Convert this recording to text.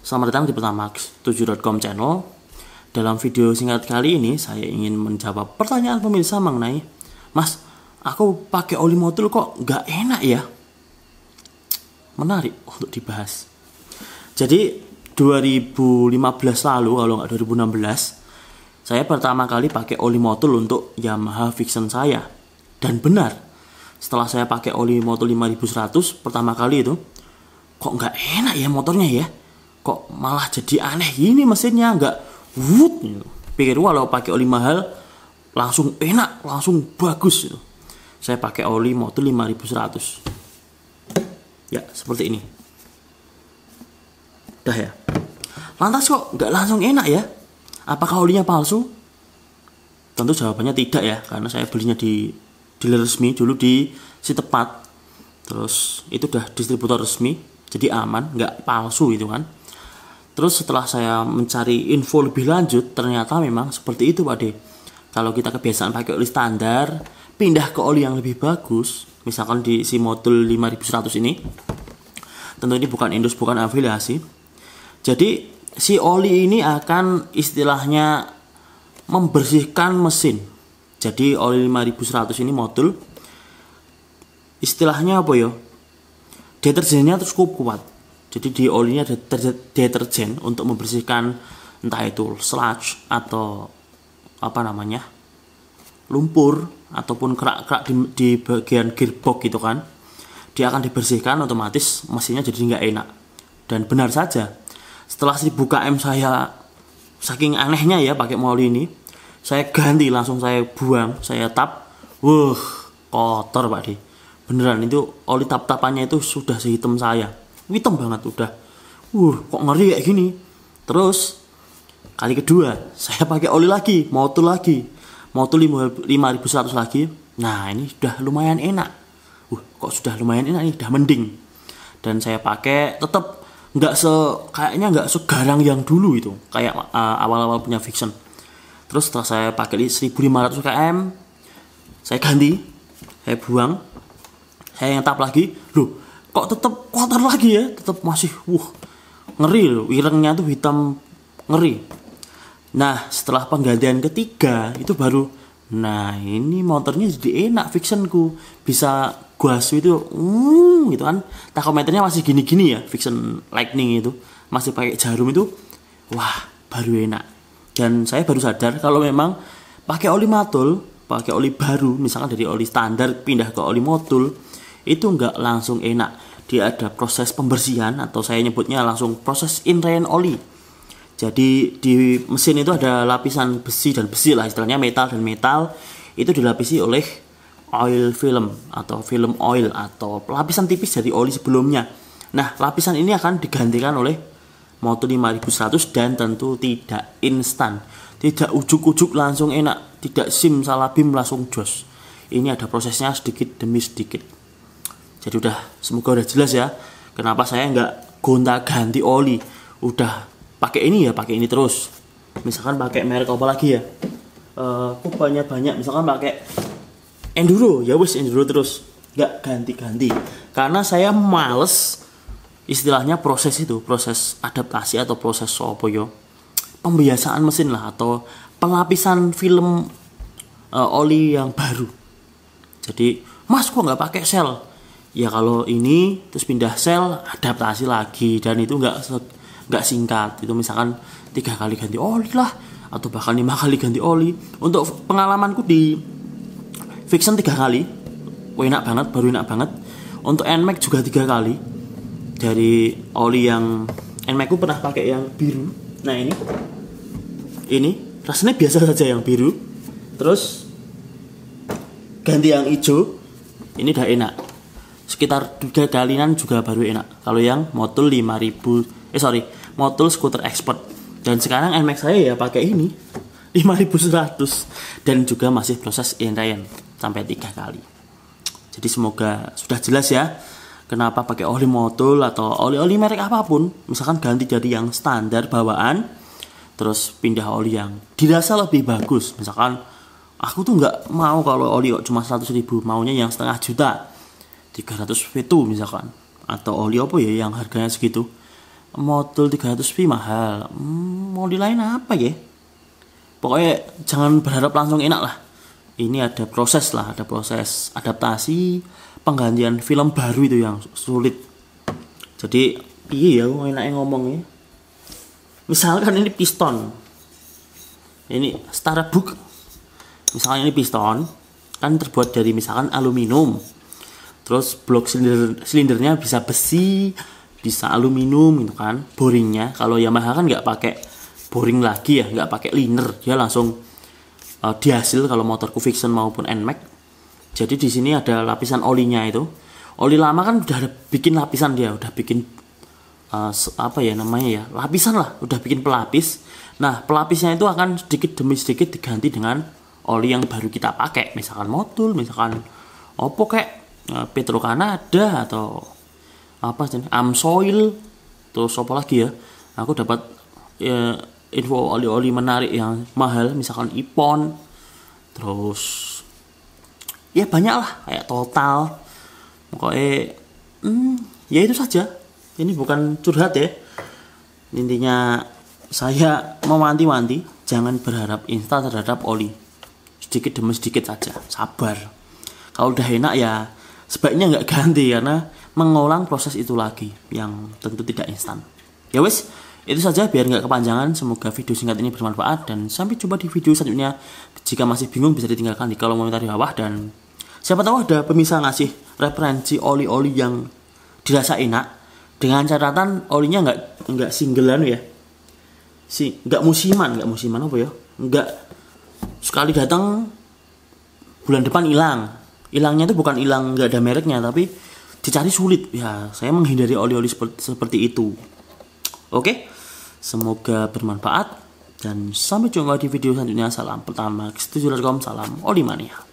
Selamat datang di Pertamax7.com channel. Dalam video singkat kali ini saya ingin menjawab pertanyaan pemirsa mengenai, Mas, aku pakai oli motul kok nggak enak ya? Menarik untuk dibahas. Jadi 2015 lalu, kalau nggak 2016, saya pertama kali pakai oli motul untuk Yamaha Vision saya. Dan benar, setelah saya pakai oli motul 5100 pertama kali itu, kok nggak enak ya motornya ya? Kok malah jadi aneh gini mesinnya, nggak wut gitu. Pikir kalau pakai oli mahal langsung enak, langsung bagus gitu. Saya pakai oli motul 5100. Ya, seperti ini. Udah ya. Lantas kok nggak langsung enak ya? Apakah olinya palsu? Tentu jawabannya tidak ya, karena saya belinya di dealer resmi dulu di Sitepat. Terus itu udah distributor resmi, jadi aman, nggak palsu itu kan. Terus setelah saya mencari info lebih lanjut, ternyata memang seperti itu Pak De. Kalau kita kebiasaan pakai oli standar, pindah ke oli yang lebih bagus, misalkan di si modul 5100 ini, tentu ini bukan endorse, bukan afiliasi. Jadi si oli ini akan istilahnya membersihkan mesin. Jadi oli 5100 ini modul, istilahnya apa ya? Deterjennya terus cukup kuat. Jadi di olinya ada deterjen untuk membersihkan entah itu sludge atau apa namanya, lumpur ataupun kerak-kerak di bagian gearbox gitu kan. Dia akan dibersihkan, otomatis mesinnya jadi nggak enak. Dan benar saja, setelah 1000 km saya saking anehnya ya pakai oli ini, saya ganti, langsung saya buang, saya tap, kotor Pak De. Beneran itu oli tap-tapannya itu sudah sehitam saya. Hitam banget udah. Kok ngeri kayak gini. Terus kali kedua saya pakai oli lagi, motul 5100 lagi. Nah, ini sudah lumayan enak. Kok sudah lumayan enak nih, udah mending. Dan saya pakai tetap kayaknya nggak segarang yang dulu itu, kayak awal-awal punya Vision. Terus setelah saya pakai 1500 km, saya ganti, saya buang, saya yang tap lagi. Kok tetap kotor lagi ya, tetap masih ngeri loh, irengnya tuh hitam, ngeri. Nah, setelah penggantian ketiga itu baru, nah ini motornya jadi enak Victionku, bisa gas itu gitu kan. Tachometernya masih gini-gini ya, Vision Lightning itu masih pakai jarum itu, baru enak. Dan saya baru sadar kalau memang pakai oli motul, pakai oli baru, misalkan dari oli standar pindah ke oli motul, itu nggak langsung enak. Dia ada proses pembersihan, atau saya nyebutnya langsung proses inrayan oli. Jadi di mesin itu ada lapisan besi dan besi lah, istilahnya metal dan metal, itu dilapisi oleh oil film atau film oil atau lapisan tipis dari oli sebelumnya. Nah, lapisan ini akan digantikan oleh motul 5100 dan tentu tidak instan, tidak ujuk-ujuk langsung enak, tidak simsalabim langsung jos. Ini ada prosesnya sedikit demi sedikit. Jadi semoga udah jelas ya, kenapa saya nggak gonta-ganti oli. Udah pakai ini ya, pakai ini terus. Misalkan pakai merek apa lagi ya? Kok banyak-banyak, misalkan pakai Enduro, ya wes Enduro terus, nggak ganti-ganti. Karena saya males istilahnya proses adaptasi atau proses pembiasaan mesin lah, atau pelapisan film oli yang baru. Jadi, Mas kok nggak pakai sel? Ya kalau ini terus pindah sel, adaptasi lagi, dan itu nggak singkat. Itu misalkan 3 kali ganti oli lah, atau bahkan 5 kali ganti oli. Untuk pengalamanku di Vision 3 kali, enak banget, baru enak banget. Untuk NMAX juga 3 kali. Dari oli yang NMAX ku pernah pakai yang biru. Nah ini rasanya biasa saja yang biru. Terus ganti yang hijau, ini udah enak. Sekitar 3 kalian juga baru enak. Kalau yang motul motul Scooter Expert. Dan sekarang NMAX saya ya pakai ini 5100, dan juga masih proses inrayan sampai 3 kali. Jadi semoga sudah jelas ya, kenapa pakai oli motul atau oli-oli merek apapun. Misalkan ganti dari yang standar bawaan, terus pindah oli yang dirasa lebih bagus. Misalkan aku tuh nggak mau kalau oli cuma 100.000, maunya yang setengah juta, 300 V2 misalkan, atau oli apa ya yang harganya segitu. modul 300p mahal. Mau di lain apa ya? Pokoknya jangan berharap langsung enak lah. Ini ada proses lah, ada proses adaptasi, penggantian film baru itu yang sulit. Jadi iya ya enaknya ngomongnya. Misalkan ini piston, ini Starbuck, misalkan ini piston kan terbuat dari misalkan aluminium, terus blok silindernya bisa besi, bisa aluminium gitu kan. Boringnya kalau Yamaha kan nggak pakai boring lagi ya, nggak pakai liner, dia langsung dihasil kalau motorku Vixion maupun NMAX. Jadi di sini ada lapisan olinya itu. Oli lama kan udah bikin lapisan, dia udah bikin apa ya namanya ya, lapisan lah, udah bikin pelapis. Nah pelapisnya itu akan sedikit demi sedikit diganti dengan oli yang baru kita pakai, misalkan Motul, misalkan Oppo kayak Petro Canada atau apa sih, Amsoil, terus apa lagi ya, aku dapat info oli-oli menarik yang mahal, misalkan Ipon, terus ya banyak lah kayak Total. Pokoknya ya itu saja, ini bukan curhat ya, intinya saya mewanti-wanti jangan berharap instan terhadap oli, sedikit demi sedikit saja, sabar. Kalau udah enak ya sebaiknya nggak ganti, karena mengulang proses itu lagi yang tentu tidak instan. Ya wes, itu saja biar nggak kepanjangan. Semoga video singkat ini bermanfaat dan sampai jumpa di video selanjutnya. Jika masih bingung bisa ditinggalkan di kolom komentar di bawah, dan siapa tahu ada pemisah ngasih referensi oli-oli yang dirasa enak dengan catatan olinya nggak singlean ya, nggak musiman apa ya, nggak sekali datang bulan depan hilangnya itu bukan hilang nggak ada mereknya, tapi dicari sulit ya. Saya menghindari oli-oli seperti itu. Oke, semoga bermanfaat dan sampai jumpa di video selanjutnya. Salam pertama, salam Oli Mania.